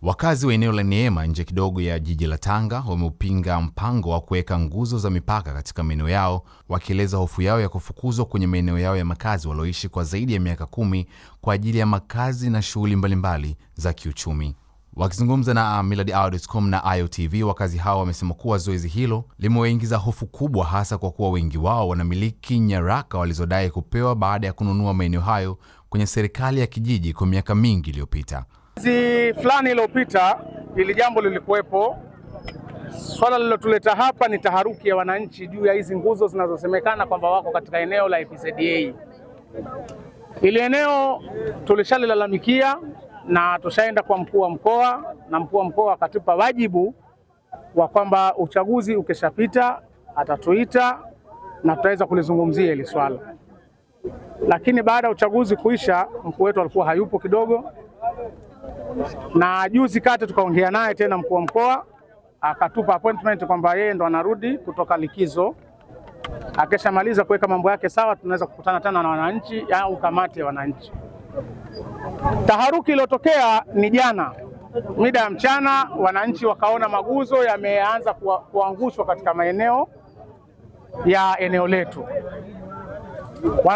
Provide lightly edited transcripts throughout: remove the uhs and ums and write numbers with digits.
Wakazi wa eneo la Neema nje kidogo ya jiji la Tanga wameupinga mpango wa kuweka nguzo za mipaka katika maeneo yao, wakieleza hofu yao ya kufukuzwa kwenye maeneo yao ya makazi walioishi kwa zaidi ya miaka 10 kwa ajili ya makazi na shughuli mbalimbali za kiuchumi. Wakizungumza na millardayo.com na IOTV, wakazi hao wamesema kuwa zoezi hilo limewaingiza hofu kubwa, hasa kwa kuwa wengi wao wanamiliki nyaraka walizodai kupewa baada ya kununua maeneo hayo kwenye serikali ya kijiji kwa miaka mingi iliyopita. Fulani iliyopita ili jambo lilikuwepo. Swala lililotuleta hapa ni taharuki ya wananchi juu ya hizi nguzo zinazosemekana kwamba wako katika eneo la EPZA. Ili eneo tulishalilalamikia na tushaenda kwa mkuu wa mkoa, na mkuu wa mkoa akatupa wajibu wa kwamba uchaguzi ukishapita atatuita na tutaweza kulizungumzia hili swala. Lakini baada ya uchaguzi kuisha, mkuu wetu alikuwa hayupo kidogo, na juzi kati tukaongea naye tena mkuu wa mkoa akatupa appointment kwamba yeye ndo anarudi kutoka likizo. Akishamaliza kuweka mambo yake sawa, tunaweza kukutana tena na wananchi au kamati ya wananchi. Taharuki iliyotokea ni jana mida ya mchana, wananchi wakaona maguzo yameanza kuangushwa katika maeneo ya eneo letu.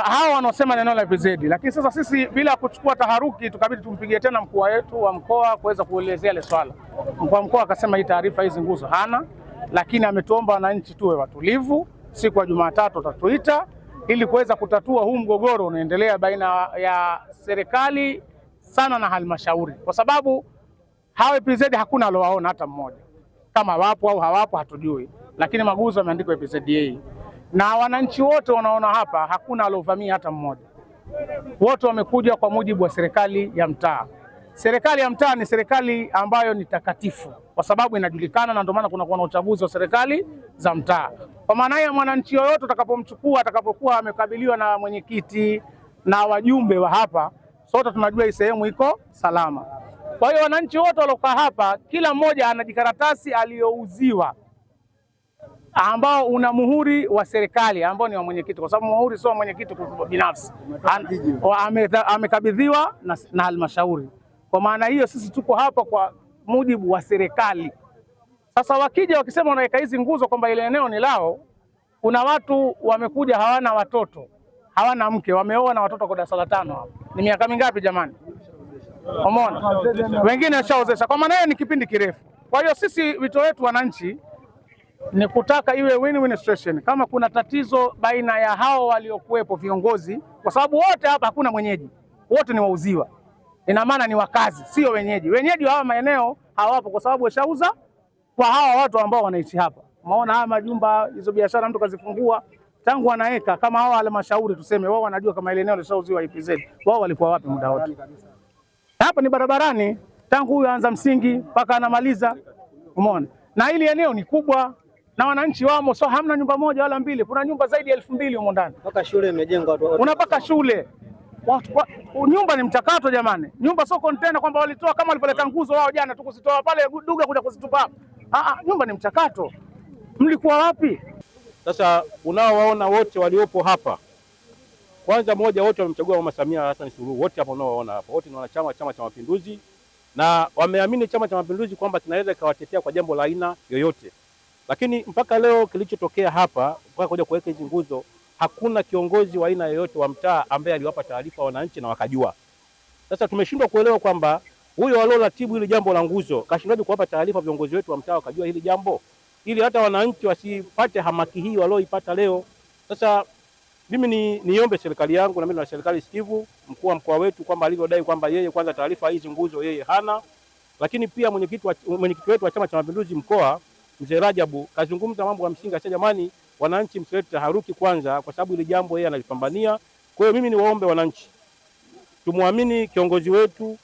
Hao wanaosema neno la EPZ, lakini sasa sisi bila kuchukua taharuki tukabidi tumpigie tena mkuu wetu wa mkoa kuweza kuelezea ile swala. Mkuu wa mkoa akasema hii taarifa hizi nguzo hana, lakini ametuomba wananchi tuwe watulivu, siku ya Jumatatu atatuita ili kuweza kutatua huu mgogoro unaendelea baina ya serikali sana na halmashauri, kwa sababu hao EPZ hakuna alowaona hata mmoja. Kama wapo au hawapo hatujui, lakini maguzo yameandikwa EPZA. Na wananchi wote wanaona hapa hakuna alovamia hata mmoja. Wote wamekuja kwa mujibu wa serikali ya mtaa. Serikali ya mtaa ni serikali ambayo ni takatifu kwa sababu inajulikana, na ndio maana kuna na uchaguzi wa serikali za mtaa. Kwa maana hiyo mwananchi yoyote utakapomchukua, atakapokuwa amekabiliwa na mwenyekiti na wajumbe wa hapa, sote tunajua hii sehemu iko salama. Kwa hiyo wananchi wote waliokaa hapa, kila mmoja ana jikaratasi aliyouziwa ambao una muhuri wa serikali ambao ni wa mwenyekiti, kwa sababu muhuri sio mwenyekiti binafsi, amekabidhiwa na halmashauri. Kwa maana hiyo sisi tuko hapa kwa mujibu wa serikali. Sasa wakija wakisema wanaweka hizi nguzo kwamba ile eneo ni lao, kuna watu wamekuja hawana watoto, hawana mke, wameoa na watoto kwa darasa la 5 hapa. Ni miaka mingapi jamani? Umeona? Wengine washaozesha. Kwa maana hiyo ni kipindi kirefu. Kwa hiyo sisi wito wetu wananchi ni kutaka iwe win-win situation. Kama kuna tatizo baina ya hao waliokuwepo viongozi, kwa sababu wote hapa hakuna mwenyeji, wote ni wauziwa. Ina maana ni wakazi, sio wenyeji. Wenyeji wa hawa maeneo hawapo kwa sababu washauza kwa hawa watu ambao wanaishi hapa. Umeona haya majumba, hizo biashara mtu kazifungua tangu anaweka, kama hawa halmashauri tuseme, wao wanajua kama ile eneo lishauziwa EPZ. Wao walikuwa wapi muda wote? Hapa ni barabarani tangu huyu anza msingi mpaka anamaliza. Umeona? Na hili eneo ni kubwa na wananchi wamo, so hamna nyumba moja wala mbili, kuna nyumba zaidi ya 2000 huko ndani. Mpaka shule imejengwa watu. Unapaka shule. Nyumba ni mchakato jamani. Nyumba sio container kwamba walitoa kama walipoleta nguzo wao jana tukuzitoa pale Duga kuja kuzitupa hapa. Nyumba ni mchakato. Mlikuwa wapi? Sasa unaowaona wote waliopo hapa, kwanza moja, wote wamemchagua Mama Samia Hassan Suluhu. Wote hapa unaowaona hapa, wote ni wanachama wa Chama cha Mapinduzi na wameamini Chama cha Mapinduzi kwamba kinaweza kawatetea kwa jambo la aina yoyote. Lakini mpaka leo kilichotokea hapa, mpaka kuja kuweka hizo nguzo, hakuna kiongozi wa aina yoyote wa mtaa ambaye aliwapa taarifa wananchi na wakajua. Sasa tumeshindwa kuelewa kwamba huyo alioratibu hili jambo la nguzo kashindwaje kuwapa taarifa viongozi wetu wa mtaa wakajua hili jambo, ili hata wananchi wasipate hamaki hii walioipata leo. Sasa mimi niombe serikali yangu na mimi na serikali sikivu, mkuu wa mkoa wetu kwamba alivyodai kwamba yeye kwanza taarifa hizi nguzo yeye hana, lakini pia mwenyekiti wetu wa Chama cha Mapinduzi mkoa Mzee Rajabu kazungumza mambo ya msingi, asema jamani, wananchi msilete taharuki kwanza, kwa sababu ile jambo yeye analipambania. Kwa hiyo mimi niwaombe wananchi, tumwamini kiongozi wetu,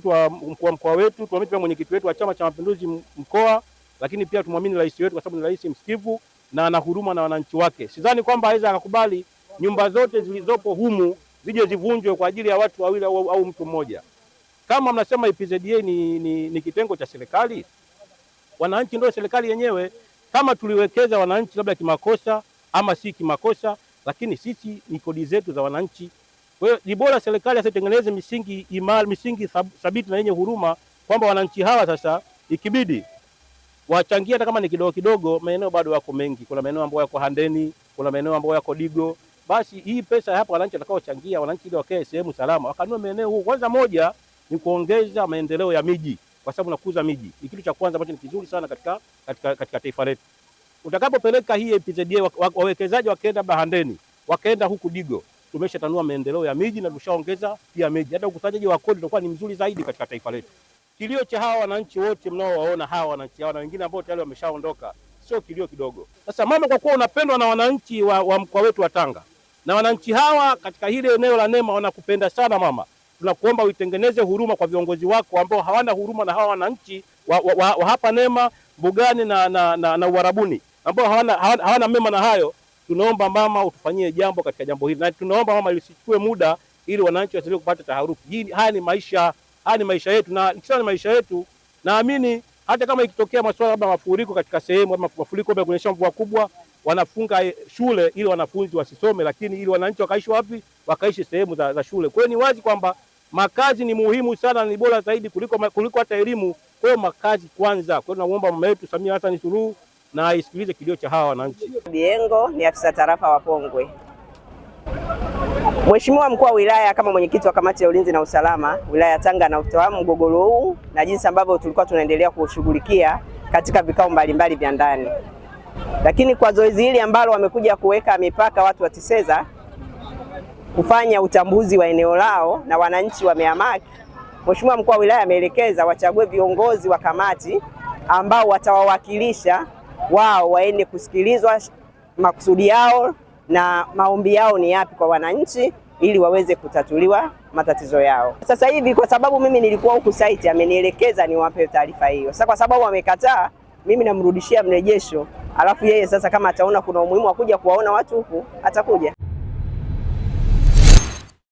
wa mkuu wa mkoa wetu, tuamini pia mwenyekiti wetu wa Chama cha Mapinduzi mkoa, lakini pia tumwamini rais wetu kwa sababu ni rais msikivu na ana huruma na wananchi wake. Sidhani kwamba aweza akakubali nyumba zote zilizopo humu zije zivunjwe kwa ajili ya watu wawili au mtu mmoja. Kama mnasema EPZA ni kitengo cha serikali, wananchi ndio serikali yenyewe. Kama tuliwekeza wananchi labda kimakosa ama si kimakosa, lakini sisi ni kodi zetu za wananchi. Kwa hiyo ni bora serikali asitengeneze misingi imara, misingi thabiti na yenye huruma kwamba wananchi hawa sasa ikibidi wachangie hata kama ni kidogo kidogo. Maeneo bado yako mengi, kuna maeneo ambayo yako Handeni, kuna maeneo ambayo yako Digo. Basi hii pesa hapa wananchi watakaochangia, wananchi ili wakae sehemu salama, wakanunue maeneo huu. Kwanza moja ni kuongeza maendeleo ya miji, kwa sababu nakuza miji ni kitu cha kwanza ambacho ni kizuri sana katika taifa letu. Utakapopeleka hii EPZA wawekezaji wakaenda Handeni, wakaenda huku Digo, tumeshatanua maendeleo ya miji na tushaongeza pia miji. Hata ukusanyaji wa kodi utakuwa ni mzuri zaidi katika taifa letu. Kilio cha hawa wananchi wote mnaowaona hawa wananchi hawa na wengine ambao tayari wameshaondoka sio kilio kidogo. Sasa mama, kwa kuwa unapendwa na wananchi wa mkoa wetu wa Tanga, na wananchi hawa katika hili eneo la Neema wanakupenda sana mama, tunakuomba uitengeneze huruma kwa viongozi wako ambao hawana huruma na hawa wananchi wa hapa Neema, Mbugani na Uarabuni ambao hawana mema na hayo. Tunaomba mama utufanyie jambo katika jambo hili, na tunaomba mama lisichukue muda ili wananchi wasiendelee kupata taharuki. Haya ni maisha yetu, na ikisema ni maisha yetu, naamini hata kama ikitokea masuala labda mafuriko katika sehemu ama mafuriko labda kunyesha mvua kubwa, wanafunga shule ili wanafunzi wasisome, lakini ili wananchi wakaishi wapi? Wakaishi sehemu za shule. Kwa hiyo ni wazi kwamba makazi ni muhimu sana, ni bora zaidi kuliko hata elimu. Kwa hiyo makazi kwanza. Kwa hiyo tunamuomba mama yetu Samia Hassan Suluhu na aisikilize kilio cha hawa wananchi. Biengo ni afisa tarafa wa Pongwe. Mheshimiwa Mkuu wa Wilaya, kama mwenyekiti wa kamati ya ulinzi na usalama wilaya ya Tanga, na ufahamu mgogoro huu na jinsi ambavyo tulikuwa tunaendelea kushughulikia katika vikao mbalimbali vya ndani. Lakini kwa zoezi hili ambalo wamekuja kuweka mipaka watu wa Tiseza kufanya utambuzi wa eneo lao na wananchi wameamaki, Mheshimiwa Mkuu wa Wilaya ameelekeza wachague viongozi wa kamati ambao watawawakilisha wao, waende kusikilizwa makusudi yao na maombi yao ni yapi kwa wananchi ili waweze kutatuliwa matatizo yao. Sasa hivi kwa sababu mimi nilikuwa huku site, amenielekeza niwape taarifa hiyo. Sasa kwa sababu amekataa, mimi namrudishia mrejesho, alafu yeye sasa kama ataona kuna umuhimu wa kuja kuwaona watu huku atakuja.